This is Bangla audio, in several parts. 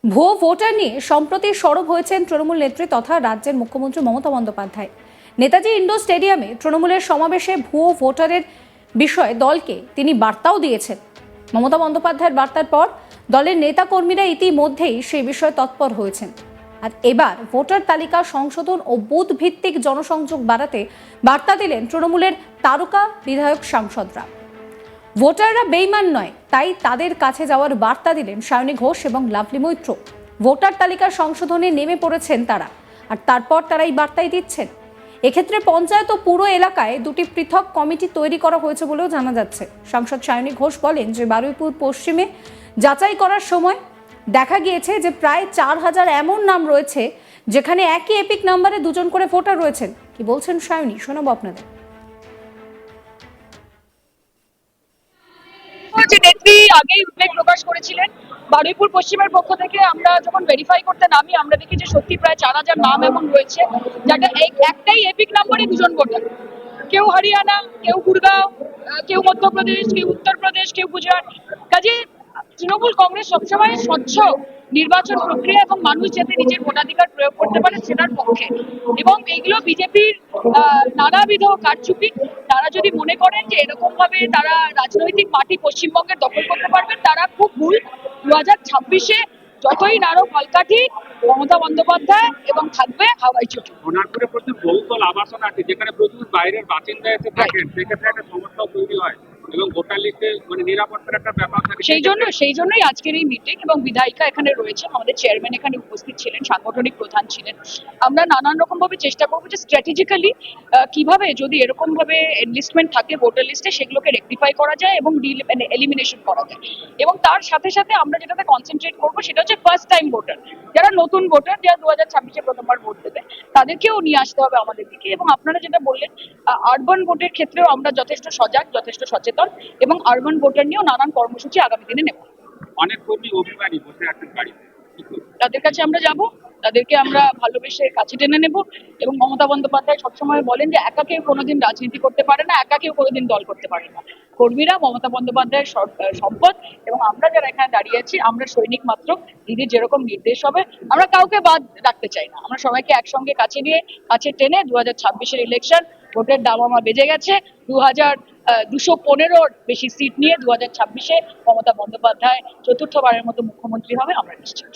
ভুয়ো ভোটার নিয়ে সম্প্রতি সরব হয়েছেন তৃণমূল নেত্রী তথা রাজ্যের মুখ্যমন্ত্রী মমতা বন্দ্যোপাধ্যায়। নেতাজি ইন্ডোর স্টেডিয়ামে তৃণমূলের সমাবেশে ভুয়ো ভোটারের বিষয়ে দলকে তিনি বার্তাও দিয়েছেন। মমতা বন্দ্যোপাধ্যায়ের বার্তার পর দলের নেতাকর্মীরা ইতিমধ্যেই সেই বিষয়ে তৎপর হয়েছেন। আর এবার ভোটার তালিকা সংশোধন ও বুথ ভিত্তিক জনসংযোগ বাড়াতে বার্তা দিলেন তৃণমূলের তারকা বিধায়ক সাংসদরা। ভোটাররা বেইমান নয়, তাই তাদের কাছে যাওয়ার বার্তা দিলেন সায়নী ঘোষ এবং লাভলি মৈত্র। ভোটার তালিকা সংশোধনে নেমে পড়েছেন তারা, আর তারপর তারা এই বার্তাই দিচ্ছেন। এক্ষেত্রে পঞ্চায়েত ও পুরো এলাকায় দুটি পৃথক কমিটি তৈরি করা হয়েছে বলেও জানা যাচ্ছে। সাংসদ সায়নী ঘোষ বলেন যে বারুইপুর পশ্চিমে যাচাই করার সময় দেখা গিয়েছে যে প্রায় 4000 এমন নাম রয়েছে যেখানে একই এপিক নাম্বারে দুজন করে ভোটার রয়েছেন। কি বলছেন সায়নী, শোনাবো আপনাদের। নেত্রী আগেই উদ্বেগ প্রকাশ করেছিলেন। বারুইপুর পশ্চিমের পক্ষ থেকে আমরা যখন ভেরিফাই করতে নামি, আমরা দেখি যে সত্যি প্রায় 4000 নাম এমন রয়েছে যেটা একটাই এপিক নাম্বারে দুজন ভোটার। কেউ হরিয়ানা, কেউ গুরগাঁও, কেউ মধ্যপ্রদেশ, কেউ উত্তরপ্রদেশ, কেউ গুজরাট। কাজে তৃণমূল কংগ্রেস সবসময় স্বচ্ছ নির্বাচন প্রক্রিয়া এবং মানুষ যাতে নিজের ভোটাধিকার প্রয়োগ করতে পারে সেটার পক্ষে। এবং এইগুলো বিজেপির নানাবিধ কারচুপি। তারা যদি মনে করেন যে এরকম ভাবে তারা রাজনৈতিক মাটি পশ্চিমবঙ্গের দখল করতে পারবেন, তারা খুব ভুল। 2026-এ যতই নাড়ো কলকাঠি, মমতা বন্দ্যোপাধ্যায় এবং থাকবে হাওয়াই চটি। সোনারপুরে প্রচুর বহুতল আবাসন আছে যেখানে প্রচুর বাইরের বাসিন্দা এসে থাকেন, সেক্ষেত্রে একটা সমস্যাও তৈরি হয় এবং ভোটার লিস্টে নিরাপত্তার একটা ব্যাপার থাকে। সেই জন্যই আজকের এই মিটিং এবং বিধায়িকা এখানে রয়েছে, আমাদের চেয়ারম্যান এখানে উপস্থিত ছিলেন, সাংগঠনিক প্রধান ছিলেন। আমরা নানান রকম ভাবে চেষ্টা করবো যে স্ট্র্যাটেজিক্যালি কিভাবে যদি এরকম ভাবে এনলিস্টমেন্ট থাকে ভোটার লিস্টে সেগুলোকে রেকটিফাই করা যায় এবং এলিমিনেশন করা যায়। এবং তার সাথে সাথে আমরা যেটাতে কনসেন্ট্রেট করবো সেটা হচ্ছে ফার্স্ট টাইম ভোটার, যারা নতুন ভোটার, যারা 2026-এ প্রথমবার ভোট দেবে, তাদেরকেও নিয়ে আসতে হবে আমাদের দিকে। এবং আপনারা যেটা বললেন, আরবান ভোটের ক্ষেত্রেও আমরা যথেষ্ট সজাগ, যথেষ্ট সচেতন এবং আরবান ভোটার নিয়েও নানান কর্মসূচি আগামী দিনে নেব। অনেক কর্মী অভিমানী বসে আছেন বাড়িতে, তাদের কাছে আমরা যাব, তাদেরকে আমরা ভালোবেসে কাছে টেনে নেব। এবং মমতা বন্দ্যোপাধ্যায় সবসময় বলেন যে একা কেউ কোনোদিন রাজনীতি করতে পারে না, একা কেউ কোনোদিন দল করতে পারে না। কর্মীরা মমতা বন্দ্যোপাধ্যায়ের সম্পদ এবং আমরা যারা এখানে দাঁড়িয়ে আছি আমরা সৈনিক মাত্র। দিদির যেরকম নির্দেশ হবে, আমরা কাউকে বাদ রাখতে চাই না। আমরা সবাইকে একসঙ্গে কাছে নিয়ে কাছে টেনে 2026-এর ইলেকশন, ভোটের দামামা বেজে গেছে। 215-র বেশি সিট নিয়ে 2026-এ মমতা বন্দ্যোপাধ্যায় চতুর্থবারের মতো মুখ্যমন্ত্রী হবে, আমরা নিশ্চিত।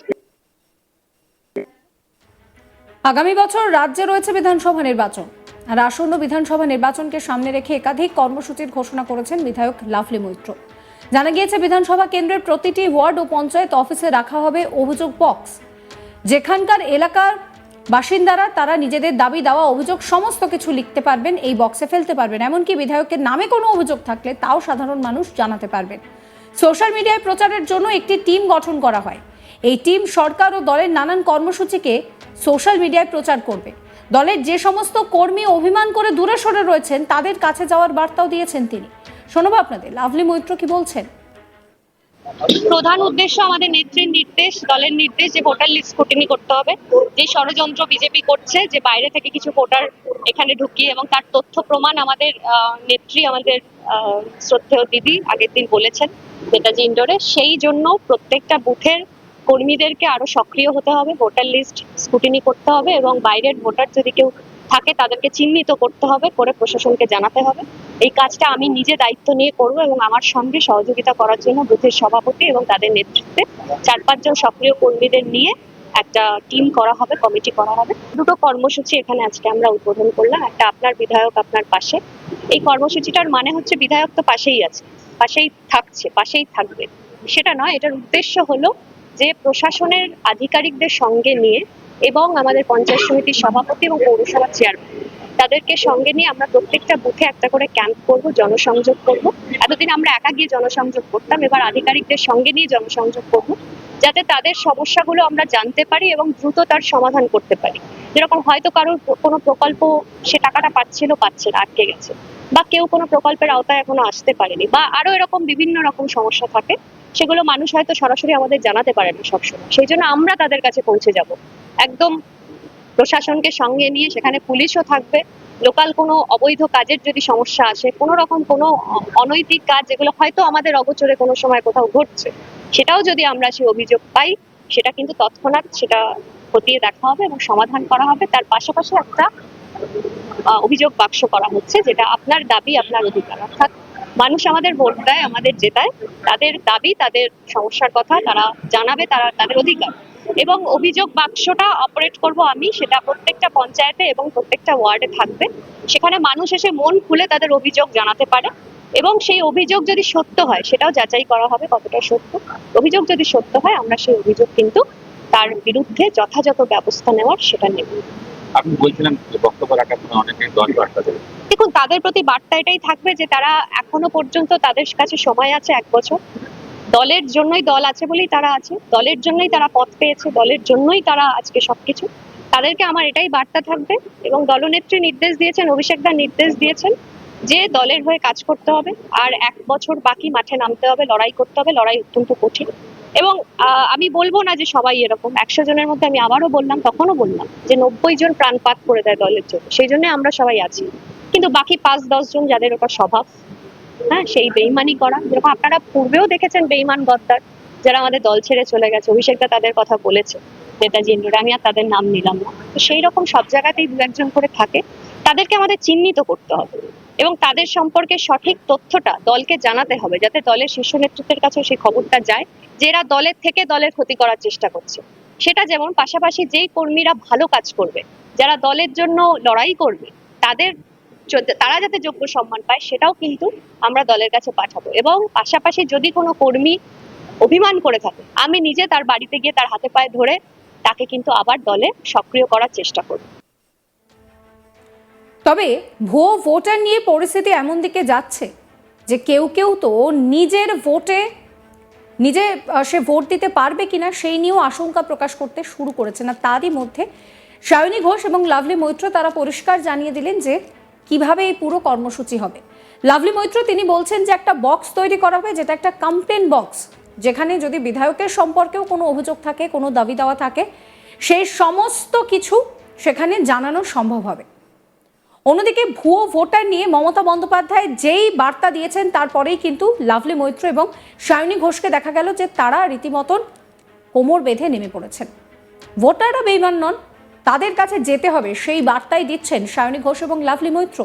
আগামী বছর রাজ্যে রয়েছে বিধানসভা নির্বাচন, আর আসন্ন বিধানসভা নির্বাচনকে সামনে রেখে একাধিক কর্মসূচির ঘোষণা করেছেন বিধায়ক লাভলি মৈত্র। জানা গিয়েছে বিধানসভা কেন্দ্রের প্রতিটি ওয়ার্ড ও পঞ্চায়েত অফিসে রাখা হবে অভিযোগ বক্স, যেখানকার এলাকার বাসিন্দারা তারা নিজেদের দাবি দেওয়া অভিযোগ সমস্ত কিছু লিখতে পারবেন, এই বক্সে ফেলতে পারবেন। এমনকি বিধায়কের নামে কোনো অভিযোগ থাকলে তাও সাধারণ মানুষ জানাতে পারবেন। সোশ্যাল মিডিয়ায় প্রচারের জন্য একটি টিম গঠন করা হয়। এই টিম সরকার ও দলের নানান কর্মসূচিকে সোশ্যাল মিডিয়ায় প্রচার করবে। দলের যে সমস্ত কর্মী অভিমান করে দূরে সরে রয়েছেন তাদের কাছে যাওয়ার বার্তাও দিয়েছেন তিনি। শোনাবো আপনাদের লাভলি মৈত্র কি বলছেন। প্রধান উদ্দেশ্য আমাদের নেত্রীর নির্দেশ, দলের নির্দেশ যে ভোটার লিস্ট স্ক্রুটিনি করতে হবে। যে ষড়যন্ত্র বিজেপি করছে যে বাইরে থেকে কিছু ভোটার এখানে ঢুকিয়ে, এবং তার তথ্য প্রমাণ আমাদের নেত্রী, আমাদের শ্রদ্ধেয় দিদি আগের দিন বলেছেন নেতাজি ইন্ডোরে। সেই জন্য প্রত্যেকটা বুথের কর্মীদেরকে আরো সক্রিয় হতে হবে, ভোটার লিস্ট স্ক্রুটিনি করতে হবে এবং বাইরের ভোটার যদি কেউ থাকে তাদেরকে চিহ্নিত করতে হবে, করে প্রশাসনকে জানাতে হবে। এই কাজটা আমি নিজে দায়িত্ব নিয়ে করবো এবং আমার সঙ্গে সহযোগিতা করার জন্য বুথের সভাপতি এবং তাদের নেতৃত্বে 4-5 জন সক্রিয় কর্মীদের নিয়ে একটা টিম করা হবে, কমিটি করা হবে। দুটো কর্মসূচি এখানে আজকে আমরা উদ্বোধন করলাম। একটা আপনার বিধায়ক আপনার পাশে। এই কর্মসূচিটার মানে হচ্ছে বিধায়ক তো পাশেই আছে, পাশেই থাকছে, পাশেই থাকবে, সেটা নয়। এটার উদ্দেশ্য হলো যে প্রশাসনের আধিকারিকদের সঙ্গে নিয়ে এবং আমাদের পঞ্চায়েত সমিতির সভাপতি এবং পৌরসভার চেয়ারম্যান তাদেরকে সঙ্গে নিয়ে আমরা প্রত্যেকটা বুথে একটা করে ক্যাম্প করব, জনসংযোগ করব। এতদিন আমরা একা গিয়ে জনসংযোগ করতাম, এবার আধিকারিকদের সঙ্গে নিয়ে জনসংযোগ করব, যাতে তাদের সমস্যাগুলো আমরা জানতে পারি এবং দ্রুত তার সমাধান করতে পারি। যেরকম হয়তো কারোর কোনো প্রকল্প সে টাকাটা পাচ্ছে না, আটকে গেছে, বা কেউ কোনো প্রকল্পের আওতায় এখনো আসতে পারেনি, বা আরো এরকম বিভিন্ন রকম সমস্যা থাকে, সেগুলো মানুষ হয়তো সরাসরি আমাদের জানাতে পারে না সবসময়। সেই জন্য আমরা তাদের কাছে পৌঁছে যাব একদম প্রশাসনকে সঙ্গে নিয়ে। সেখানে পুলিশও থাকবে। লোকাল কোনো অবৈধ কাজের যদি সমস্যা আসে, কোনো রকম কোনো অনৈতিক কাজ যেগুলো হয়তো আমাদের অগোচরে কোনো সময় কোথাও ঘটছে, সেটাও যদি আমরা সেই অভিযোগ পাই, সেটা কিন্তু তৎক্ষণাৎ সেটা খতিয়ে দেখা হবে এবং সমাধান করা হবে। তার পাশাপাশি একটা অভিযোগ বাক্স করা হচ্ছে, যেটা আপনার দাবি আপনার অধিকার, অর্থাৎ মানুষ আমাদের ভোট দেয়, আমাদের জেতায়, তাদের দাবি তাদের সমস্যার কথা তারা জানাবে, তারা তাদের অধিকার। এবং অভিযোগ বাক্সটা অপারেট করব আমি, সেটা প্রত্যেকটা পঞ্চায়েতে এবং প্রত্যেকটা ওয়ার্ডে থাকবে। সেখানে মানুষ এসে মন খুলে তাদের অভিযোগ জানাতে পারে এবং সেই অভিযোগ যদি সত্য হয় সেটাও যাচাই করা হবে কতটা সত্য। অভিযোগ যদি সত্য হয় আমরা সেই অভিযোগ কিন্তু তার বিরুদ্ধে যথাযথ ব্যবস্থা নেওয়ার সেটা নেব। আপনি বলছিলেন যে বক্তব্য রাখার সময় অনেকে দল বার্তা দেবে। দেখুন, তাদের প্রতি বার্তা এটাই থাকবে যে তারা এখনো পর্যন্ত, তাদের কাছে সময় আছে 1 বছর। দলের জন্যই দল আছে বলেই তারা আছে, দলের জন্যই তারা পথ পেয়েছে, দলের জন্যই তারা আজকে সবকিছু। তাদেরকে আমার এটাই বার্তা থাকবে এবং দলনেত্রী নির্দেশ দিয়েছেন, অভিষেক দা নির্দেশ দিয়েছেন যে দলের হয়ে কাজ করতে হবে, আর 1 বছর বাকি, মাঠে নামতে হবে, লড়াই করতে হবে। লড়াই অত্যন্ত কঠিন এবং আমি বলবো না যে সবাই এরকম। 100 জনের মধ্যে আমি আবারও বললাম, তখনও বললাম যে 90 জন প্রাণপাত করে দেয় দলের জন্য, সেই জন্য আমরা সবাই আছি। কিন্তু বাকি 5-10 জন যাদের ওটা স্বভাব, হ্যাঁ, সেই বেইমানি করা, যেরকম আপনারা পূর্বেও দেখেছেন বেইমান গদ্দার যারা আমাদের দল ছেড়ে চলে গেছে, অভিষেকদা তাদের কথা বলেছে, নেতাজি ইন্ডোরে, আমি আর তাদের নাম নিলাম না। তো সেই রকম সব জায়গাতেই 2-1 জন করে থাকে, তাদেরকে আমাদের চিহ্নিত করতে হবে এবং তাদের সম্পর্কে সঠিক তথ্যটা দলকে জানাতে হবে, যাতে দলের শীর্ষ নেতৃত্বের কাছে সেই খবরটা যায় যে এরা দলের থেকে দলের ক্ষতি করার চেষ্টা করছে। সেটা যেমন, পাশাপাশি যেই কর্মীরা ভালো কাজ করবে, যারা দলের জন্য লড়াই করবে, তারা যাতে যোগ্য সম্মান পায় সেটাও কিন্তু আমরা দলের কাছে পাঠাবো। এবং পাশাপাশি যদি কোনো কর্মী অভিমান করে থাকে, আমি নিজে তার বাড়িতে গিয়ে তার হাতে পায়ে ধরে তাকে কিন্তু আবার দলে সক্রিয় করার চেষ্টা করব। তবে ভুয়ো ভোটার নিয়ে পরিস্থিতি এমন দিকে যাচ্ছে যে কেউ কেউ তো নিজের ভোটে নিজে সে ভোট দিতে পারবে কিনা সেই নিয়েও আশঙ্কা প্রকাশ করতে শুরু করেছে। না, তারই মধ্যে সায়নী ঘোষ এবং লাভলি মৈত্র তারা পরিষ্কার জানিয়ে দিলেন যে কিভাবে এই পুরো কর্মসূচি হবে। লাভলি মৈত্র তিনি বলছেন যে একটা বক্স তৈরি করা হবে, যেটা একটা কমপ্লেন বক্স, যেখানে যদি বিধায়কের সম্পর্কেও কোনো অভিযোগ থাকে, কোনো দাবি দেওয়া থাকে, সেই সমস্ত কিছু সেখানে জানানো সম্ভব হবে। অন্যদিকে ভুয়ো ভোটার নিয়ে মমতা বন্দ্যোপাধ্যায় যেই বার্তা দিয়েছেন তারপরেই কিন্তু লাভলি মৈত্র এবং সায়নী ঘোষকে দেখা গেল যে তারা রীতিমতন কোমর বেঁধে নেমে পড়েছেন। ভোটাররা বেইমান নন, তাদের কাছে যেতে হবে, সেই বার্তাই দিচ্ছেন সায়নী ঘোষ এবং লাভলি মৈত্র।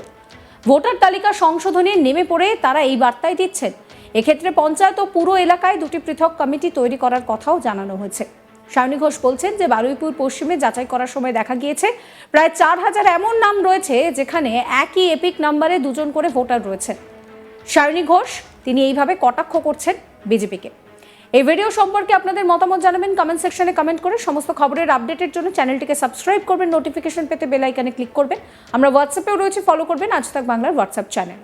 ভোটার তালিকা সংশোধনে নেমে পড়ে তারা এই বার্তাই দিচ্ছেন। এক্ষেত্রে পঞ্চায়েত ও পুরো এলাকায় 2টি পৃথক কমিটি তৈরি করার কথাও জানানো হয়েছে। সায়নী ঘোষ বলছেন যে বারুইপুর পশ্চিমে যাচাই করার সময় দেখা গিয়েছে প্রায় 4000 এমন নাম রয়েছে যেখানে একই এপিক নাম্বারে 2 জন করে ভোটার রয়েছে। সায়নী ঘোষ তিনি এইভাবে কটাক্ষ করছেন বিজেপিকে। এই ভিডিও সম্পর্কে আপনাদের মতামত জানাবেন কমেন্ট সেকশনে কমেন্ট করে। সমস্ত খবরের আপডেটের জন্য চ্যানেলটিকে সাবস্ক্রাইব করবেন, নোটিফিকেশন পেতে বেল আইকনে ক্লিক করবেন। আমরা হোয়াটসঅ্যাপেও রয়েছে, ফলো করবেন আজ তাক বাংলার হোয়াটসঅ্যাপ চ্যানেল।